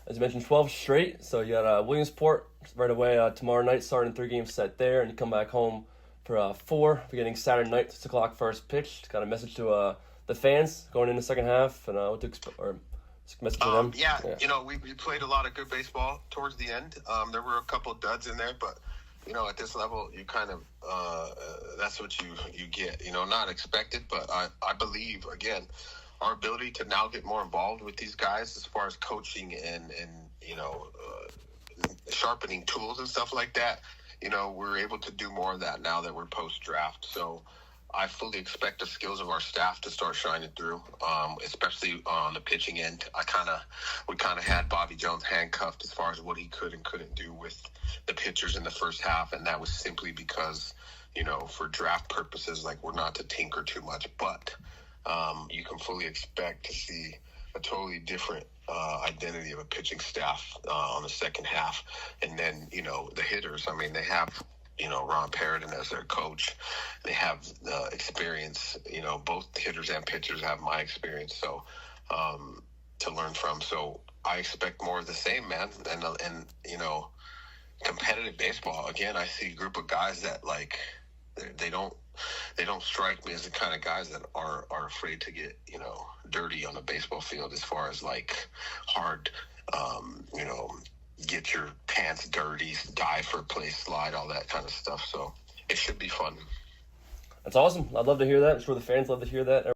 as you mentioned, 12 straight. So you got Williamsport right away tomorrow night, starting 3-game set there, and you come back home for 4, beginning Saturday night, 6 o'clock first pitch. Got a message to the fans going into the second half, and what to expect, or message to them. Yeah, we played a lot of good baseball towards the end. There were a couple of duds in there, but at this level, you kind of that's what you get. Not expected, but I believe again our ability to now get more involved with these guys as far as coaching and sharpening tools and stuff like that. We're able to do more of that now that we're post-draft. So I fully expect the skills of our staff to start shining through, especially on the pitching end. We kind of had Bobby Jones handcuffed as far as what he could and couldn't do with the pitchers in the first half, and that was simply because, for draft purposes, like we're not to tinker too much. But you can fully expect to see a totally different identity of a pitching staff on the second half. And then, the hitters, they have, Ron Perridan as their coach. They have the experience, both hitters and pitchers have my experience. So to learn from. So I expect more of the same, man. And competitive baseball. Again, I see a group of guys that they don't strike me as the kind of guys that are afraid to get, dirty on the baseball field as far as hard, get your pants dirty, dive for a play, slide, all that kind of stuff. So it should be fun. That's awesome. I'd love to hear that. I'm sure the fans love to hear that.